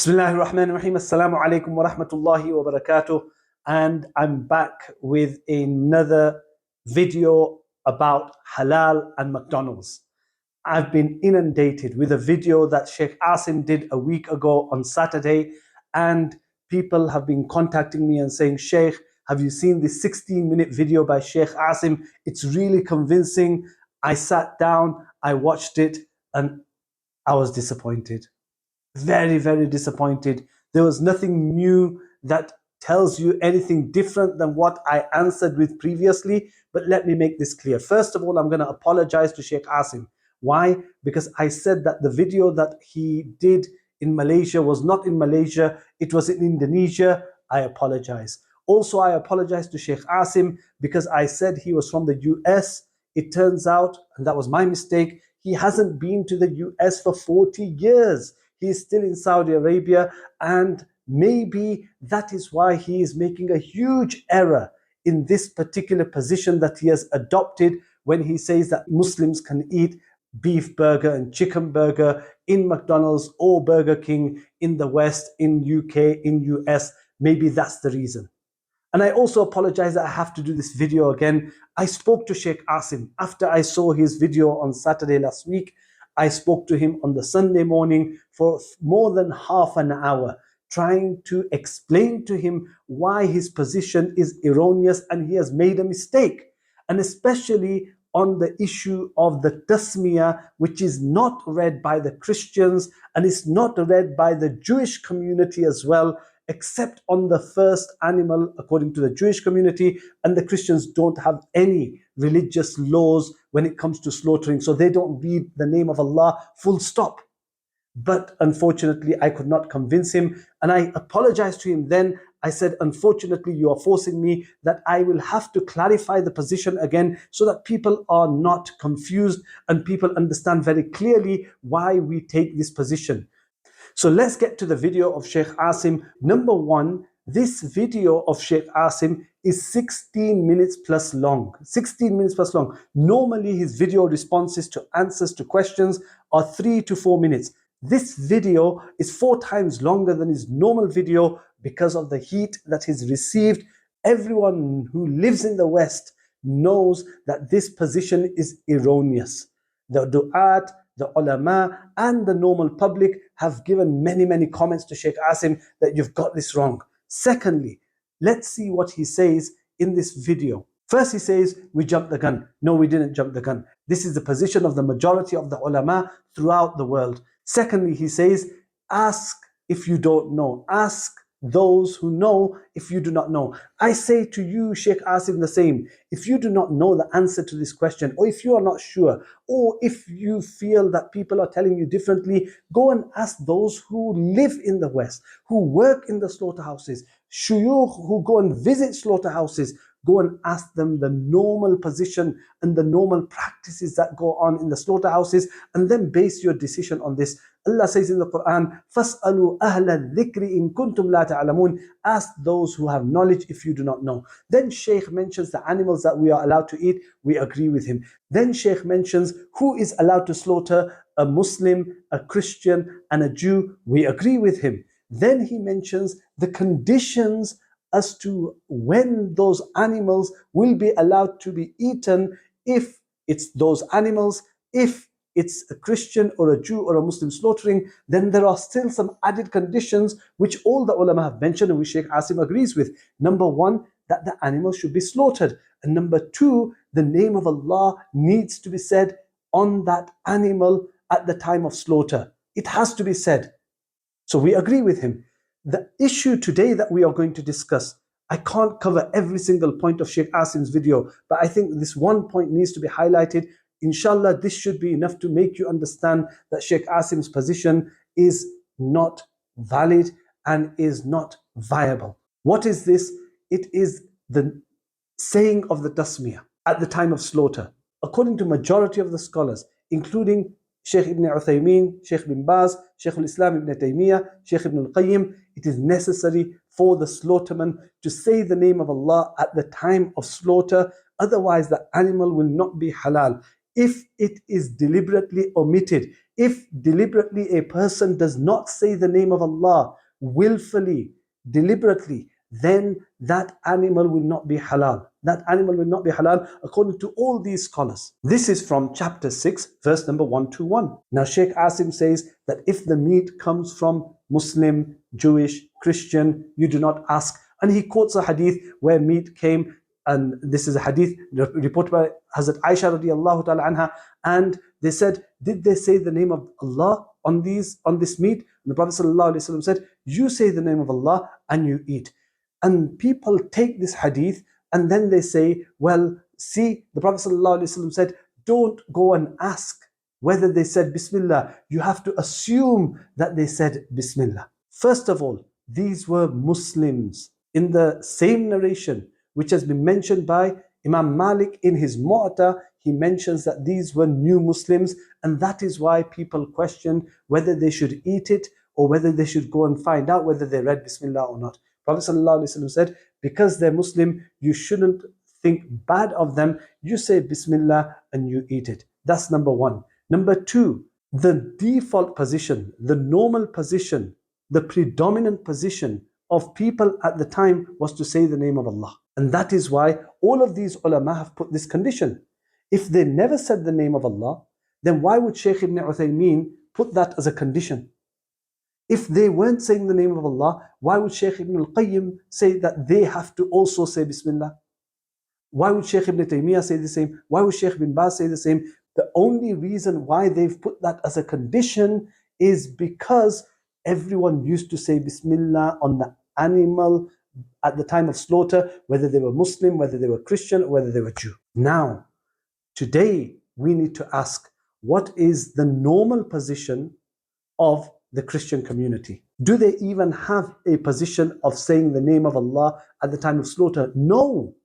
Bismillahir Rahmanir Rahim. Assalamu alaikum wa rahmatullahi wa barakatuh. And I'm back with another video about halal and McDonald's. I've been inundated with a video that Shaykh Assim did a week ago on Saturday, and people have been contacting me and saying, Shaykh, have you seen this 16-minute video by Shaykh Assim? It's really convincing. I sat down, I watched it, and I was disappointed. Very, very disappointed. There was nothing new that tells you anything different than what I answered with previously. But let me make this clear. First of all, I'm going to apologize to Shaykh Assim. Why? Because I said that the video that he did in Malaysia was not in Malaysia, it was in Indonesia. I apologize. Also, I apologize to Shaykh Assim because I said he was from the US. It turns out, and that was my mistake, he hasn't been to the US for 40 years. He is still in Saudi Arabia, and maybe that is why he is making a huge error in this particular position that he has adopted when he says that Muslims can eat beef burger and chicken burger in McDonald's or Burger King in the West, in UK, in US. Maybe that's the reason. And I also apologize that I have to do this video again. I spoke to Shaykh Assim after I saw his video on Saturday last week. I spoke to him on the Sunday morning for more than half an hour, trying to explain to him why his position is erroneous and he has made a mistake. And especially on the issue of the Tasmiyah, which is not read by the Christians and is not read by the Jewish community as well, except on the first animal according to the Jewish community, and the Christians don't have any religious laws when it comes to slaughtering, so they don't read the name of Allah full stop. But unfortunately, I could not convince him, and I apologized to him then. I said, unfortunately, you are forcing me that I will have to clarify the position again so that people are not confused and people understand very clearly why we take this position. So let's get to the video of Shaykh Assim. Number one, this video of Shaykh Assim is 16 minutes plus long. 16 minutes plus long. Normally his video responses to answers to questions are 3 to 4 minutes. This video is 4 times longer than his normal video because of the heat that he's received. Everyone who lives in the West knows that this position is erroneous. The du'at, the ulama, and the normal public have given many comments to Shaykh Assim that you've got this wrong. Secondly, let's see what he says in this video. First, he says, we jumped the gun. No, we didn't jump the gun. This is the position of the majority of the ulama throughout the world. Secondly, he says, ask if you don't know. Ask those who know if you do not know. I say to you, Shaykh Assim, the same. If you do not know the answer to this question, or if you are not sure, or if you feel that people are telling you differently, go and ask those who live in the West, who work in the slaughterhouses, shuyukh who go and visit slaughterhouses. Go and ask them the normal position and the normal practices that go on in the slaughterhouses, and then base your decision on this. Allah says in the Quran, فَاسْأَلُوا أَهْلَ الذِّكْرِ إِن كُنْتُمْ لَا تَعْلَمُونَ. Ask those who have knowledge if you do not know. Then Shaykh mentions the animals that we are allowed to eat. We agree with him. Then Shaykh mentions who is allowed to slaughter: a Muslim, a Christian, and a Jew. We agree with him. Then he mentions the conditions as to when those animals will be allowed to be eaten, if it's those animals, if it's a Christian or a Jew or a Muslim slaughtering. Then there are still some added conditions which all the ulama have mentioned and which Shaykh Assim agrees with. Number one, that the animal should be slaughtered. And number two, the name of Allah needs to be said on that animal at the time of slaughter. It has to be said. So we agree with him. The issue today that we are going to discuss, I can't cover every single point of Shaykh Asim's video, but I think this one point needs to be highlighted. Inshallah, this should be enough to make you understand that Shaykh Asim's position is not valid and is not viable. What is this? It is the saying of the Tasmiyah at the time of slaughter. According to majority of the scholars, including Shaykh Ibn Uthaymeen, Shaykh bin Baz, Shaykh al-Islam Ibn Taymiyyah, Shaykh Ibn al-Qayyim, it is necessary for the slaughterman to say the name of Allah at the time of slaughter. Otherwise, the animal will not be halal. if it is deliberately omitted, if deliberately a person does not say the name of Allah willfully, deliberately, then that animal will not be halal. That animal will not be halal according to all these scholars. This is from chapter 6, verse number 121. Now Shaykh Asim says that if the meat comes from Muslim, Jewish, Christian, you do not ask. And he quotes a hadith where meat came, and this is a hadith reported by Hazrat Aisha radiallahu ta'ala anha, and they said, did they say the name of Allah on this meat? And the Prophet sallallahu alaihi wasallam said, you say the name of Allah and you eat. And people take this hadith and then they say, well, see, the Prophet ﷺ said, don't go and ask whether they said Bismillah. You have to assume that they said Bismillah. First of all, these were Muslims. In the same narration, which has been mentioned by Imam Malik in his Mu'ta, he mentions that these were new Muslims, and that is why people question whether they should eat it or whether they should go and find out whether they read Bismillah or not. Prophet ﷺ said, because they're Muslim, you shouldn't think bad of them. You say Bismillah and you eat it. That's number one. Number two, the default position, the normal position, the predominant position of people at the time was to say the name of Allah. And that is why all of these ulama have put this condition. If they never said the name of Allah, then why would Shaykh ibn Uthaymeen put that as a condition? If they weren't saying the name of Allah, why would Shaykh ibn al-Qayyim say that they have to also say Bismillah? Why would Shaykh ibn Taymiyyah say the same? Why would Shaykh ibn Baz say the same? The only reason why they've put that as a condition is because everyone used to say Bismillah on the animal at the time of slaughter, whether they were Muslim, whether they were Christian, or whether they were Jew. Now, today we need to ask, what is the normal position of the Christian community? Do they even have a position of saying the name of Allah at the time of slaughter? No,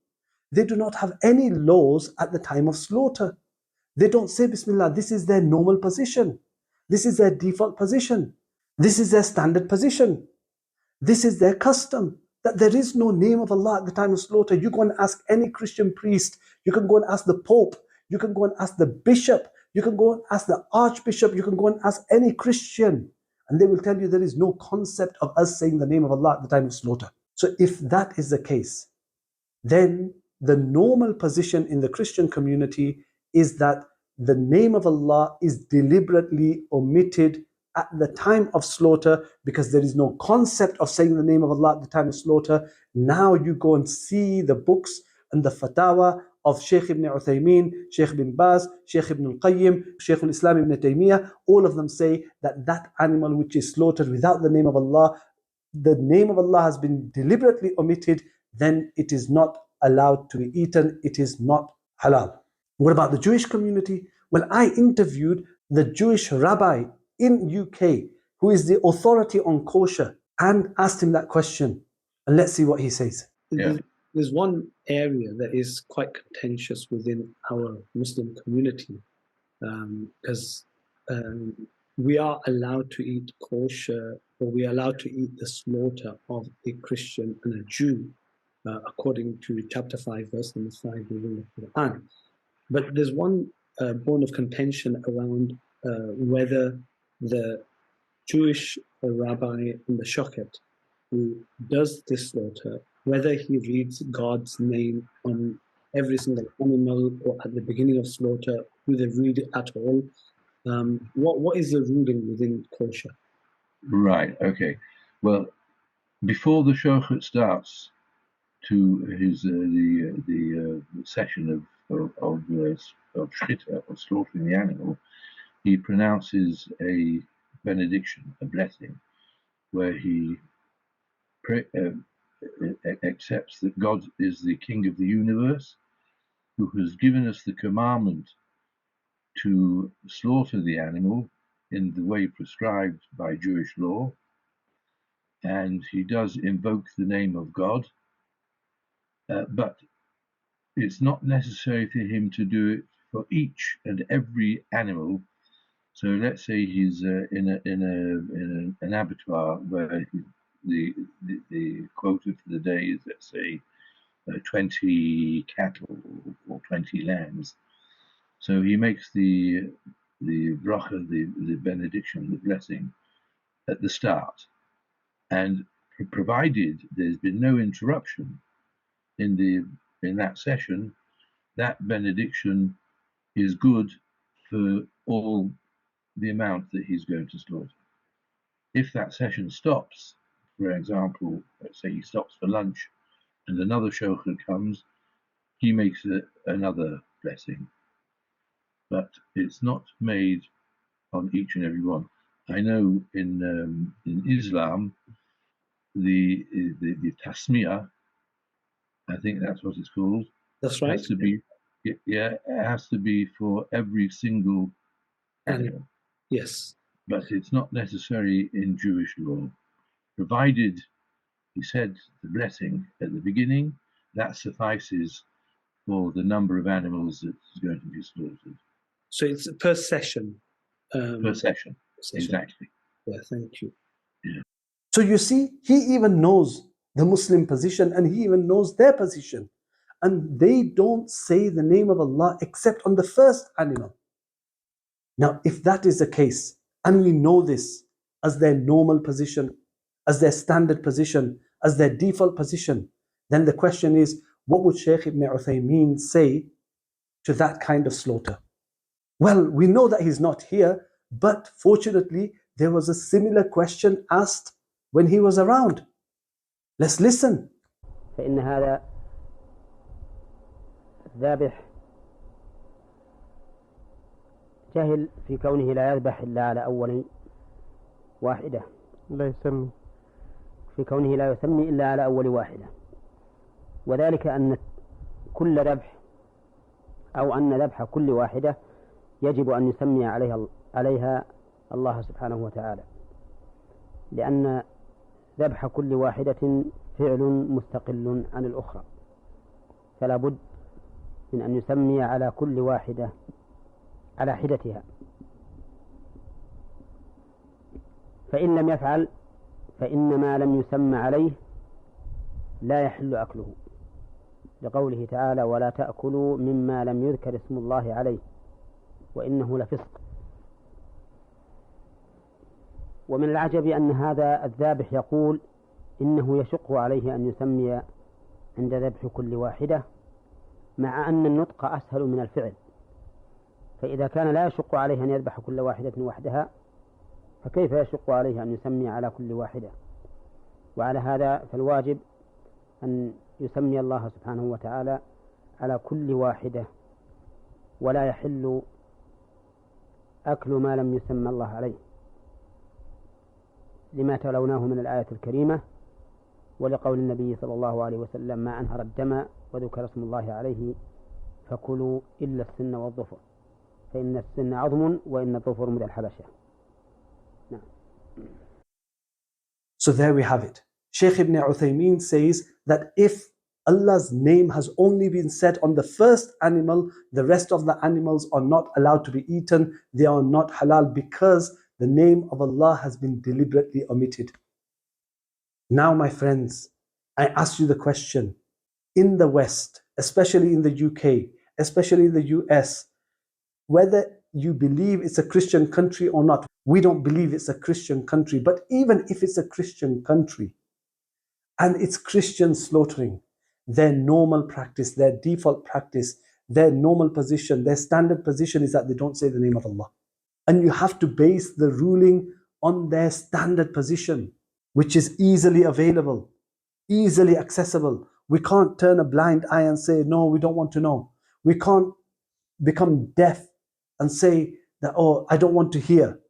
they do not have any laws at the time of slaughter. They don't say Bismillah. This is their normal position. This is their default position. This is their standard position. This is their custom, that there is no name of Allah at the time of slaughter. You go and ask any Christian priest, you can go and ask the Pope, you can go and ask the bishop, you can go and ask the archbishop, you can go and ask any Christian, and they will tell you there is no concept of us saying the name of Allah at the time of slaughter. So if that is the case, then the normal position in the Christian community is that the name of Allah is deliberately omitted at the time of slaughter because there is no concept of saying the name of Allah at the time of slaughter. Now you go and see the books and the fatwa of Shaykh ibn Uthaymeen, Shaykh ibn Baz, Shaykh ibn al-Qayyim, Shaykh al-Islam ibn Taymiyyah. All of them say that that animal which is slaughtered without the name of Allah, the name of Allah has been deliberately omitted, then it is not allowed to be eaten. It is not halal. What about the Jewish community? Well, I interviewed the Jewish rabbi in UK who is the authority on kosher and asked him that question. And let's see what he says. Yeah. There's one area that is quite contentious within our Muslim community because we are allowed to eat kosher, or we are allowed to eat the slaughter of a Christian and a Jew according to chapter 5 verse number 5 within the Quran. But there's one bone of contention around whether the Jewish rabbi in the Shochet who does this slaughter, whether he reads God's name on every single animal or at the beginning of slaughter, do they read it at all? What is the ruling within kosher? Right, okay. Well, before the shochet starts to his the session of shita, or slaughtering the animal, he pronounces a benediction, a blessing, where he accepts that God is the King of the universe, who has given us the commandment to slaughter the animal in the way prescribed by Jewish law, and he does invoke the name of God, but it's not necessary for him to do it for each and every animal. So let's say he's in an abattoir where the quota for the day is, let's say, 20 cattle or 20 lambs. So he makes the bracha, the benediction, the blessing, at the start, and provided there's been no interruption in that session, that benediction is good for all the amount that he's going to slaughter. If that session stops, for example, let's say he stops for lunch and another shochet comes, he makes another blessing. But it's not made on each and every one. I know in Islam, the Tasmiyah, I think that's what it's called. That's right. Has to be, yeah, it has to be for every single animal. Yes. But it's not necessary in Jewish law. Provided he said the blessing at the beginning, that suffices for the number of animals that is going to be slaughtered. So it's per session. Per session, exactly. Yeah, thank you. Yeah. So you see, he even knows the Muslim position and he even knows their position. And they don't say the name of Allah except on the first animal. Now, if that is the case, and we know this as their normal position, as their standard position, as their default position, then the question is, what would Shaykh Ibn Uthaymeen say to that kind of slaughter? Well, we know that he's not here, but fortunately, there was a similar question asked when he was around. Let's listen. فإن هذا الذابح جهل في كونه لا يذبح إلا على أول واحدة، لا يسمي في كونه لا يسمي إلا على أول واحدة، وذلك أن كل ذبح أو أن ذبح كل واحدة يجب أن يسمي عليها الله سبحانه وتعالى، لأن ذبح كل واحدة فعل مستقل عن الأخرى، فلا بد من أن يسمي على كل واحدة على حدتها، فإن لم يفعل فإن ما لم يسمى عليه لا يحل أكله، لقوله تعالى ولا تأكلوا مما لم يذكر اسم الله عليه وإنه لفسق. ومن العجب أن هذا الذابح يقول إنه يشق عليه أن يسمي عند ذبح كل واحدة، مع أن النطق أسهل من الفعل، فإذا كان لا يشق عليه أن يذبح كل واحدة وحدها فكيف يشق عليه أن يسمي على كل واحدة؟ وعلى هذا فالواجب أن يسمي الله سبحانه وتعالى على كل واحدة، ولا يحل أكل ما لم يسمى الله عليه، لما تلوناه من الآية الكريمة ولقول النبي صلى الله عليه وسلم ما أنهر الدم وذكر اسم الله عليه فكلوا إلا السن والظفر فإن السن عظم وإن الظفر من الحبشة. نعم. So there we have it. Shaykh Ibn Uthaymeen says that if Allah's name has only been said on the first animal, the rest of the animals are not allowed to be eaten. They are not halal because the name of Allah has been deliberately omitted. Now, my friends, I ask you the question. In the West, especially in the UK, especially in the US, whether you believe it's a Christian country or not, we don't believe it's a Christian country. But even if it's a Christian country and it's Christian slaughtering, their normal practice, their default practice, their normal position, their standard position is that they don't say the name of Allah. And you have to base the ruling on their standard position, which is easily available, easily accessible. We can't turn a blind eye and say, no, we don't want to know. We can't become deaf and say that, oh, I don't want to hear.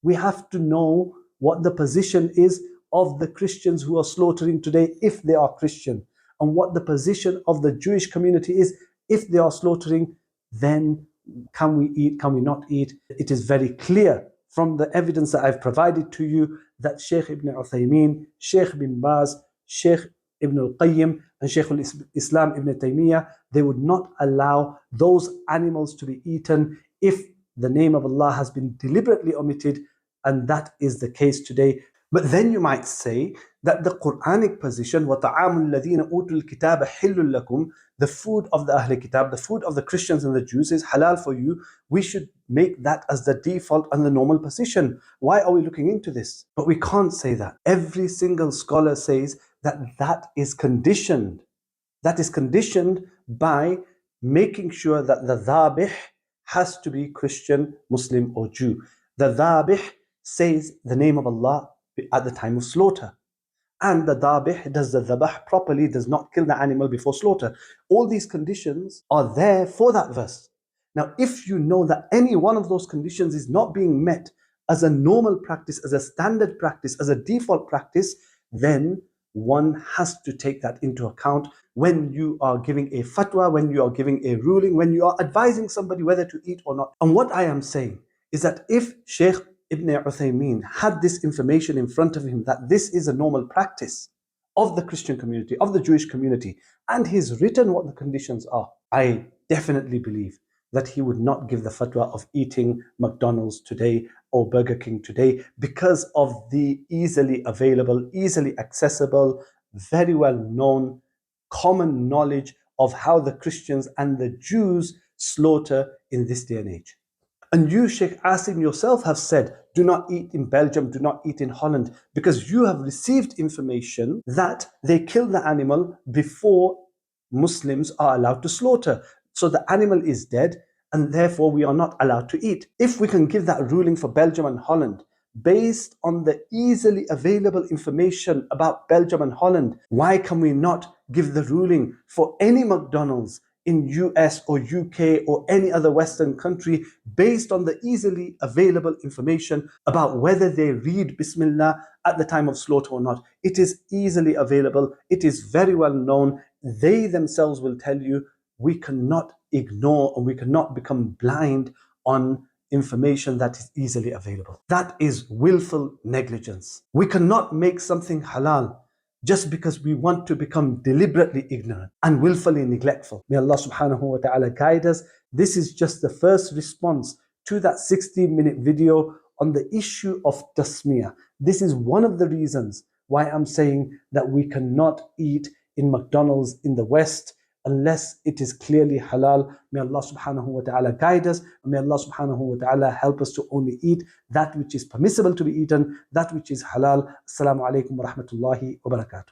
We have to know what the position is of the Christians who are slaughtering today, if they are Christian, and what the position of the Jewish community is if they are slaughtering. Then can we eat, can we not eat? It is very clear from the evidence that I've provided to you that Shaykh Ibn Uthaymeen, Shaykh bin Baz, Shaykh Ibn al-Qayyim and Shaykh al-Islam Ibn Taymiyyah, they would not allow those animals to be eaten if the name of Allah has been deliberately omitted, and that is the case today. But then you might say that the Quranic position, وَطَعَامُ الَّذِينَ أُوتُوا الْكِتَابَ حِلٌّ لَكُمْ, the food of the Ahl Kitab, the food of the Christians and the Jews is halal for you. We should make that as the default and the normal position. Why are we looking into this? But we can't say that. Every single scholar says that that is conditioned. That is conditioned by making sure that the dhabih has to be Christian, Muslim or Jew. The dhabih says the name of Allah at the time of slaughter. And the dhabih does the dhabah properly, does not kill the animal before slaughter. All these conditions are there for that verse. Now, if you know that any one of those conditions is not being met as a normal practice, as a standard practice, as a default practice, then one has to take that into account when you are giving a fatwa, when you are giving a ruling, when you are advising somebody whether to eat or not. And what I am saying is that if Shaykh Ibn Uthaymeen had this information in front of him, that this is a normal practice of the Christian community, of the Jewish community, and he's written what the conditions are, I definitely believe that he would not give the fatwa of eating McDonald's today or Burger King today because of the easily available, easily accessible, very well known, common knowledge of how the Christians and the Jews slaughter in this day and age. And you, Shaykh Assim yourself, have said, do not eat in Belgium, do not eat in Holland, because you have received information that they kill the animal before Muslims are allowed to slaughter. So the animal is dead, and therefore we are not allowed to eat. If we can give that ruling for Belgium and Holland, based on the easily available information about Belgium and Holland, why can we not give the ruling for any McDonald's in US or UK or any other Western country based on the easily available information about whether they read Bismillah at the time of slaughter or not? It is easily available. It is very well known. They themselves will tell you we cannot ignore and we cannot become blind on information that is easily available. That is willful negligence. We cannot make something halal just because we want to become deliberately ignorant and willfully neglectful. May Allah subhanahu wa ta'ala guide us. This is just the first response to that 16-minute video on the issue of Tasmiyah. This is one of the reasons why I'm saying that we cannot eat in McDonald's in the West unless it is clearly halal. May Allah subhanahu wa ta'ala guide us, and may Allah subhanahu wa ta'ala help us to only eat that which is permissible to be eaten, that which is halal. Assalamu alaikum wa rahmatullahi wa barakatuh.